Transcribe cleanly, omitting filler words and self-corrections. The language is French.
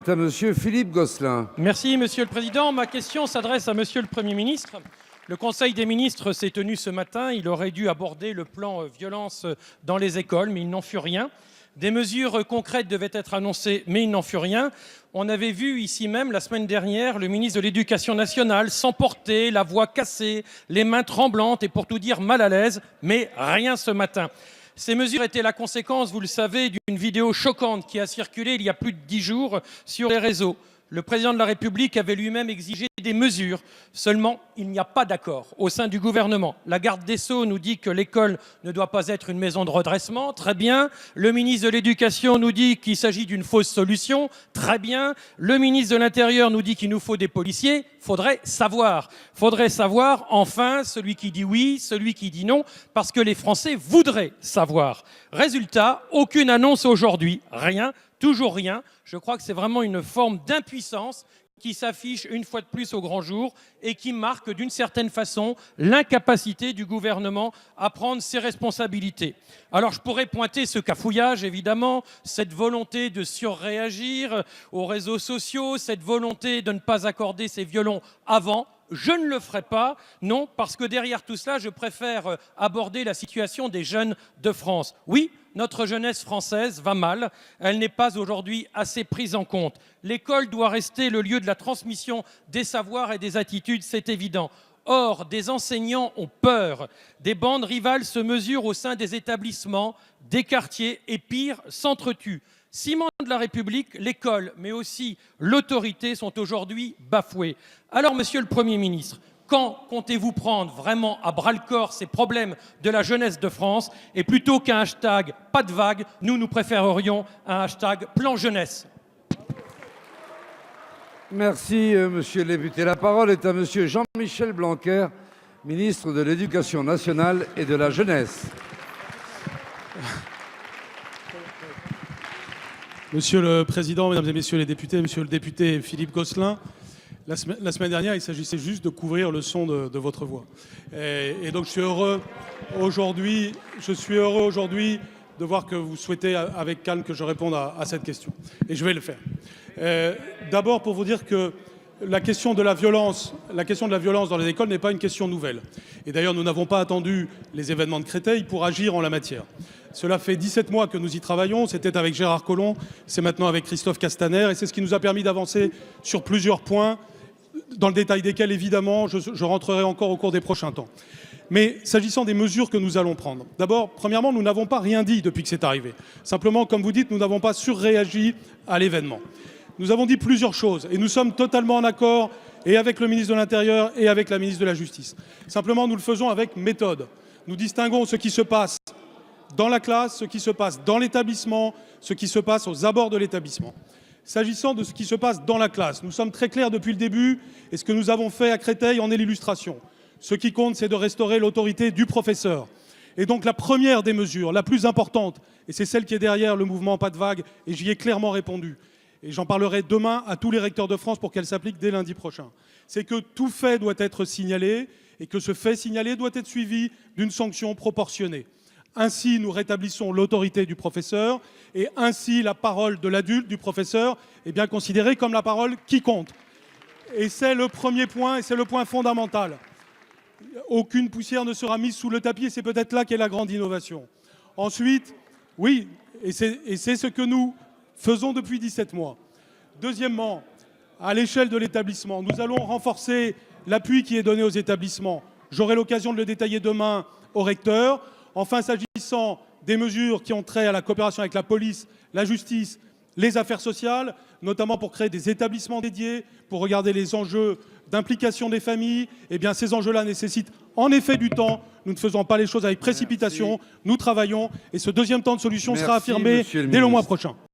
est à monsieur Philippe Gosselin. Merci, Monsieur le Président. Ma question s'adresse à Monsieur le Premier ministre. Le Conseil des ministres s'est tenu ce matin. Il aurait dû aborder le plan violence dans les écoles, mais il n'en fut rien. Des mesures concrètes devaient être annoncées, mais il n'en fut rien. On avait vu ici même, la semaine dernière, le ministre de l'Éducation nationale s'emporter, la voix cassée, les mains tremblantes et pour tout dire mal à l'aise, mais rien ce matin. Ces mesures étaient la conséquence, vous le savez, d'une vidéo choquante qui a circulé il y a plus de 10 jours sur les réseaux. Le président de la République avait lui-même exigé des mesures. Seulement, il n'y a pas d'accord au sein du gouvernement. La garde des Sceaux nous dit que l'école ne doit pas être une maison de redressement. Très bien. Le ministre de l'Éducation nous dit qu'il s'agit d'une fausse solution. Très bien. Le ministre de l'Intérieur nous dit qu'il nous faut des policiers. Faudrait savoir, enfin, celui qui dit oui, celui qui dit non, parce que les Français voudraient savoir. Résultat, aucune annonce aujourd'hui. Rien. Toujours rien. Je crois que c'est vraiment une forme d'impuissance qui s'affiche une fois de plus au grand jour et qui marque d'une certaine façon l'incapacité du gouvernement à prendre ses responsabilités. Alors je pourrais pointer ce cafouillage évidemment, cette volonté de surréagir aux réseaux sociaux, cette volonté de ne pas accorder ces violons avant. Je ne le ferai pas, non, parce que derrière tout cela, je préfère aborder la situation des jeunes de France. Oui, notre jeunesse française va mal, elle n'est pas aujourd'hui assez prise en compte. L'école doit rester le lieu de la transmission des savoirs et des attitudes, c'est évident. Or, des enseignants ont peur, des bandes rivales se mesurent au sein des établissements, des quartiers et pire, s'entretuent. Ciment de la République, l'école, mais aussi l'autorité sont aujourd'hui bafoués. Alors, Monsieur le Premier ministre, quand comptez-vous prendre vraiment à bras-le-corps ces problèmes de la jeunesse de France? Et plutôt qu'un hashtag pas de vague, nous préférerions un hashtag plan jeunesse. Merci, monsieur le député. La parole est à monsieur Jean-Michel Blanquer, ministre de l'Éducation nationale et de la jeunesse. Monsieur le Président, Mesdames et Messieurs les députés, Monsieur le député Philippe Gosselin, la semaine dernière, il s'agissait juste de couvrir le son de votre voix. Et donc je suis heureux aujourd'hui de voir que vous souhaitez avec calme que je réponde à cette question. Et je vais le faire. D'abord pour vous dire que la question de la violence dans les écoles n'est pas une question nouvelle. Et d'ailleurs, nous n'avons pas attendu les événements de Créteil pour agir en la matière. Cela fait 17 mois que nous y travaillons. C'était avec Gérard Collomb, c'est maintenant avec Christophe Castaner. Et c'est ce qui nous a permis d'avancer sur plusieurs points, dans le détail desquels, évidemment, je rentrerai encore au cours des prochains temps. Mais s'agissant des mesures que nous allons prendre, d'abord, premièrement, nous n'avons pas rien dit depuis que c'est arrivé. Simplement, comme vous dites, nous n'avons pas surréagi à l'événement. Nous avons dit plusieurs choses et nous sommes totalement en accord et avec le ministre de l'Intérieur et avec la ministre de la Justice. Simplement, nous le faisons avec méthode. Nous distinguons ce qui se passe dans la classe, ce qui se passe dans l'établissement, ce qui se passe aux abords de l'établissement. S'agissant de ce qui se passe dans la classe, nous sommes très clairs depuis le début et ce que nous avons fait à Créteil en est l'illustration. Ce qui compte, c'est de restaurer l'autorité du professeur. Et donc la première des mesures, la plus importante, et c'est celle qui est derrière le mouvement Pas de vague, et j'y ai clairement répondu, et j'en parlerai demain à tous les recteurs de France pour qu'elle s'applique dès lundi prochain, c'est que tout fait doit être signalé et que ce fait signalé doit être suivi d'une sanction proportionnée. Ainsi, nous rétablissons l'autorité du professeur et ainsi la parole de l'adulte, du professeur, est bien considérée comme la parole qui compte. Et c'est le premier point et c'est le point fondamental. Aucune poussière ne sera mise sous le tapis et c'est peut-être là qu'est la grande innovation. Ensuite, oui, et c'est ce que nous faisons depuis 17 mois. Deuxièmement, à l'échelle de l'établissement, nous allons renforcer l'appui qui est donné aux établissements. J'aurai l'occasion de le détailler demain au recteur. Enfin, s'agissant des mesures qui ont trait à la coopération avec la police, la justice, les affaires sociales, notamment pour créer des établissements dédiés, pour regarder les enjeux d'implication des familles, eh bien ces enjeux-là nécessitent en effet du temps. Nous ne faisons pas les choses avec précipitation, nous travaillons et ce deuxième temps de solution sera affirmé dès le mois prochain.